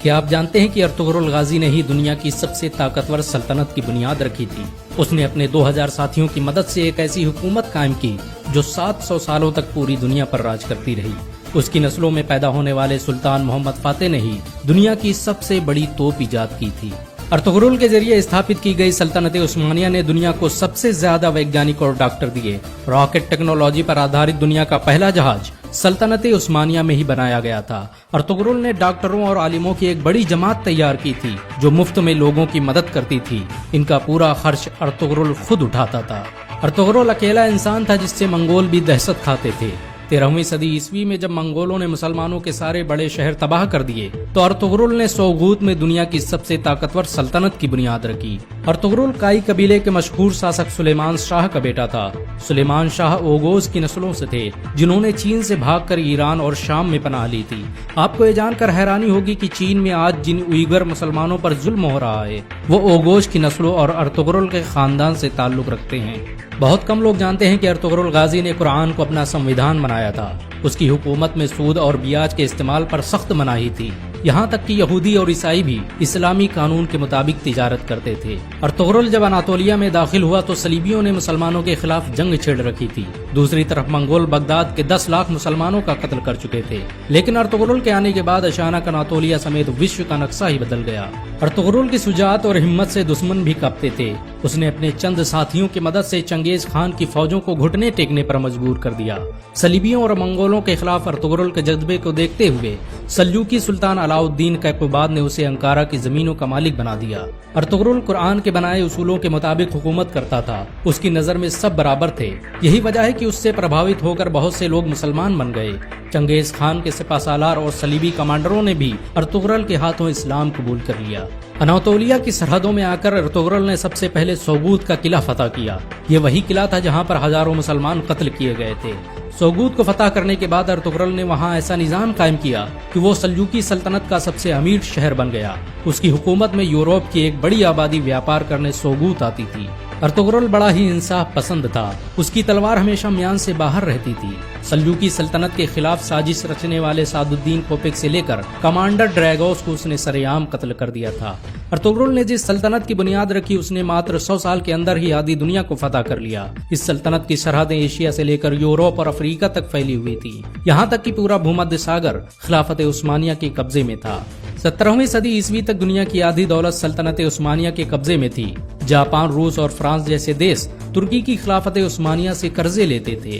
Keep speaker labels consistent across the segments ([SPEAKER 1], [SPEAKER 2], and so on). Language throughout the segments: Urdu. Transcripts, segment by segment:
[SPEAKER 1] کیا آپ جانتے ہیں کہ ارطغرل غازی نے ہی دنیا کی سب سے طاقتور سلطنت کی بنیاد رکھی تھی؟ اس نے اپنے 2000 ساتھیوں کی مدد سے ایک ایسی حکومت قائم کی جو 700 سالوں تک پوری دنیا پر راج کرتی رہی۔ اس کی نسلوں میں پیدا ہونے والے سلطان محمد فاتح نے ہی دنیا کی سب سے بڑی توپ ایجاد کی تھی۔ ارطغرل کے ذریعے استھاپت کی گئی سلطنت عثمانیہ نے دنیا کو سب سے زیادہ ویگیانک اور ڈاکٹر دیے۔ راکٹ ٹیکنالوجی پر آدھارت دنیا کا پہلا جہاز سلطنت عثمانیہ میں ہی بنایا گیا تھا۔ ارطغرل نے ڈاکٹروں اور عالموں کی ایک بڑی جماعت تیار کی تھی جو مفت میں لوگوں کی مدد کرتی تھی۔ ان کا پورا خرچ ارطغرل خود اٹھاتا تھا۔ ارطغرل اکیلا انسان تھا جس سے منگول بھی دہشت کھاتے تھے۔ 13ویں صدی عیسوی میں جب منگولوں نے مسلمانوں کے سارے بڑے شہر تباہ کر دیے تو ارطغرل نے سوغوت میں دنیا کی سب سے طاقتور سلطنت کی بنیاد رکھی۔ ارطغرل کائی قبیلے کے مشہور شاسک سلیمان شاہ کا بیٹا تھا۔ سلیمان شاہ اوغوز کی نسلوں سے تھے جنہوں نے چین سے بھاگ کر ایران اور شام میں پناہ لی تھی۔ آپ کو یہ جان کر حیرانی ہوگی کہ چین میں آج جن اوئیگر مسلمانوں پر ظلم ہو رہا ہے وہ اوغوز کی نسلوں اور ارطغرل کے خاندان سے تعلق رکھتے ہیں۔ بہت کم لوگ جانتے ہیں کہ ارطغرل غازی نے قرآن کو اپنا سنویدھان بنایا تھا۔ اس کی حکومت میں سود اور بیاج کے استعمال پر سخت مناہی تھی، یہاں تک کہ یہودی اور عیسائی بھی اسلامی قانون کے مطابق تجارت کرتے تھے۔ ارطغرل جب اناطولیہ میں داخل ہوا تو صلیبیوں نے مسلمانوں کے خلاف جنگ چھیڑ رکھی تھی۔ دوسری طرف منگول بغداد کے 10 لاکھ مسلمانوں کا قتل کر چکے تھے، لیکن ارطغرل کے آنے کے بعد اچانک اناطولیہ سمیت وشو کا نقشہ ہی بدل گیا۔ ارطغرل کی شجاعت اور ہمت سے دشمن بھی کانپتے تھے۔ اس نے اپنے چند ساتھیوں کی مدد سے چنگیز خان کی فوجوں کو گھٹنے ٹیکنے پر مجبور کر دیا۔ صلیبیوں اور منگولوں کے خلاف ارطغرل کے جذبے کو دیکھتے ہوئے سلجوقی سلطان علاؤالدین کیقوباد نے اسے انکارا کی زمینوں کا مالک بنا دیا۔ ارطغرل قرآن کے بنائے اصولوں کے مطابق حکومت کرتا تھا۔ اس کی نظر میں سب برابر تھے۔ یہی وجہ ہے کہ اس سے پربھاوت ہو کر بہت سے لوگ مسلمان بن گئے۔ چنگیز خان کے سپہ سالار اور صلیبی کمانڈروں نے بھی ارطغرل کے ہاتھوں اسلام قبول کر لیا۔ اناطولیہ کی سرحدوں میں آ کر ارطغرل نے سب سے پہلے سوغوت کا قلعہ فتح کیا۔ یہ وہی قلعہ تھا جہاں پر ہزاروں مسلمان قتل کیے گئے تھے۔ سوغوت کو فتح کرنے کے بعد ارطغرل نے وہاں ایسا نظام قائم کیا کہ وہ سلجوقی سلطنت کا سب سے امیر شہر بن گیا۔ اس کی حکومت میں یورپ کی ایک بڑی آبادی ویاپار کرنے سوغوت آتی تھی۔ ارطغرل بڑا ہی انصاف پسند تھا۔ اس کی تلوار ہمیشہ میان سے باہر رہتی تھی۔ سلجوقی سلطنت کے خلاف سازش رچنے والے سعد الدین کوپیک سے لے کر کمانڈر ڈریگوس کو اس نے سرے عام قتل کر دیا تھا۔ ارطغرل نے جس سلطنت کی بنیاد رکھی اس نے ماتر 100 سال کے اندر ہی آدھی دنیا کو فتح کر لیا۔ اس سلطنت کی سرحدیں ایشیا سے لے کر یورپ اور افریقہ تک پھیلی ہوئی تھی، یہاں تک کہ پورا بھومدھیہ ساگر خلافت عثمانیہ کے قبضے میں تھا۔ 17ویں صدی عیسوی تک دنیا کی آدھی دولت سلطنت عثمانیہ کے قبضے میں تھی۔ جاپان، روس اور فرانس جیسے دیش ترکی کی خلافت عثمانیہ سے قرضے لیتے تھے۔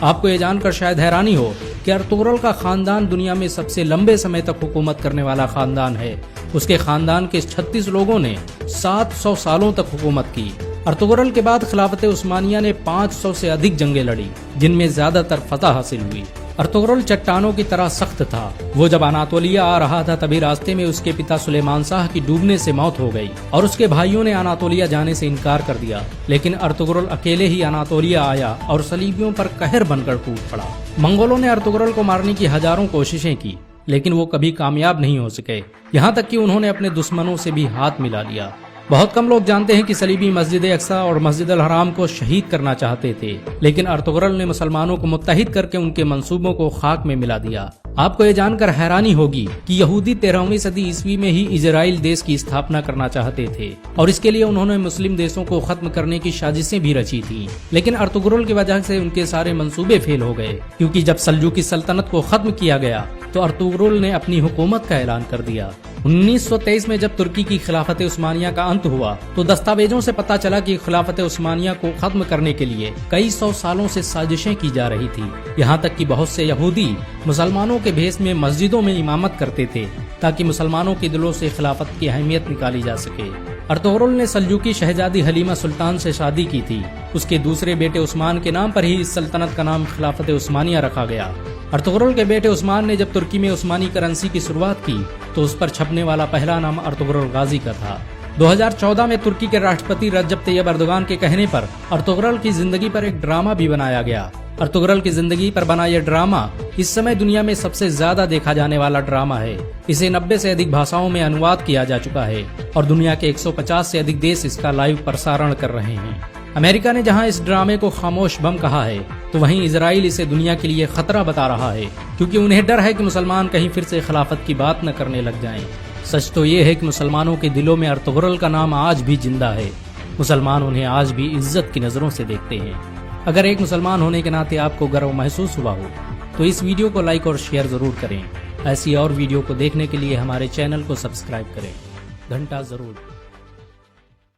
[SPEAKER 1] آپ کو یہ جان کر شاید حیرانی ہو کہ ارطغرل کا خاندان دنیا میں سب سے لمبے سمے تک حکومت کرنے والا خاندان ہے۔ اس کے خاندان کے 36 لوگوں نے 700 سالوں تک حکومت کی۔ ارطغرل کے بعد خلافت عثمانیہ نے 500 سے ادھک جنگیں لڑی جن میں زیادہ تر فتح حاصل ہوئی۔ ارطغرل چٹانوں کی طرح سخت تھا۔ وہ جب اناطولیہ آ رہا تھا تبھی راستے میں اس کے پتا سلیمان شاہ کی ڈوبنے سے موت ہو گئی اور اس کے بھائیوں نے اناطولیہ جانے سے انکار کر دیا، لیکن ارطغرل اکیلے ہی اناطولیہ آیا اور صلیبیوں پر قہر بن کر ٹوٹ پڑا۔ منگولوں نے ارطغرل کو مارنے کی ہزاروں کوششیں کی لیکن وہ کبھی کامیاب نہیں ہو سکے، یہاں تک کہ انہوں نے اپنے دشمنوں سے بھی ہاتھ ملا لیا۔ بہت کم لوگ جانتے ہیں کہ صلیبی مسجد اقصی اور مسجد الحرام کو شہید کرنا چاہتے تھے، لیکن ارطغرل نے مسلمانوں کو متحد کر کے ان کے منصوبوں کو خاک میں ملا دیا۔ آپ کو یہ جان کر حیرانی ہوگی کہ یہودی 13ویں صدی عیسوی میں ہی اسرائیل دیش کی استھاپنا کرنا چاہتے تھے اور اس کے لیے انہوں نے مسلم دیشوں کو ختم کرنے کی سازشیں بھی رچی تھیں، لیکن ارطغرل کی وجہ سے ان کے سارے منصوبے فیل ہو گئے، کیونکہ جب سلجوقی سلطنت کو ختم کیا گیا تو ارطغرل نے اپنی حکومت کا اعلان کر دیا۔ 1923 میں جب ترکی کی خلافت عثمانیہ کا انت ہوا تو دستاویزوں سے پتہ چلا کہ خلافت عثمانیہ کو ختم کرنے کے لیے کئی 100 سالوں سے سازشیں کی جا رہی تھی، یہاں تک کہ بہت سے یہودی مسلمانوں کے بھیس میں مسجدوں میں امامت کرتے تھے تاکہ مسلمانوں کے دلوں سے خلافت کی اہمیت نکالی جا سکے۔ ارطغرل نے سلجوقی شہزادی حلیمہ سلطان سے شادی کی تھی۔ اس کے دوسرے بیٹے عثمان کے نام پر ہی اس سلطنت کا نام خلافت عثمانیہ رکھا گیا۔ ارطغرل کے بیٹے عثمان نے جب ترکی میں عثمانی کرنسی کی شروعات کی تو اس پر چھپنے والا پہلا نام ارطغرل غازی کا تھا۔ 2014 میں ترکی کے راشٹرپتی رجب طیب اردوغان کے کہنے پر ارطغرل کی زندگی پر ایک ڈرامہ بھی بنایا گیا۔ ارطغرل کی زندگی پر بنا یہ ڈرامہ اس سمے دنیا میں سب سے زیادہ دیکھا جانے والا ڈرامہ ہے۔ اسے 90 سے ادھک بھاشاؤں میں انواد کیا جا چکا ہے اور دنیا کے 150 سے ادھک دیش اس کا لائیو پرسارن کر رہے ہیں۔ امریکہ نے جہاں اس ڈرامے کو خاموش بم کہا ہے تو وہیں اسرائیل اسے دنیا کے لیے خطرہ بتا رہا ہے، کیونکہ انہیں ڈر ہے کہ مسلمان کہیں پھر سے خلافت کی بات نہ کرنے لگ جائیں۔ سچ تو یہ ہے کہ مسلمانوں کے دلوں میں ارطغرل کا نام آج بھی زندہ ہے، مسلمان انہیں آج بھی عزت کی نظروں سے دیکھتے ہیں۔ اگر ایک مسلمان ہونے کے ناطے آپ کو گرو محسوس ہوا ہو تو اس ویڈیو کو لائک اور شیئر ضرور کریں۔ ایسی اور ویڈیو کو دیکھنے کے لیے ہمارے چینل کو سبسکرائب کریں، گھنٹا ضرور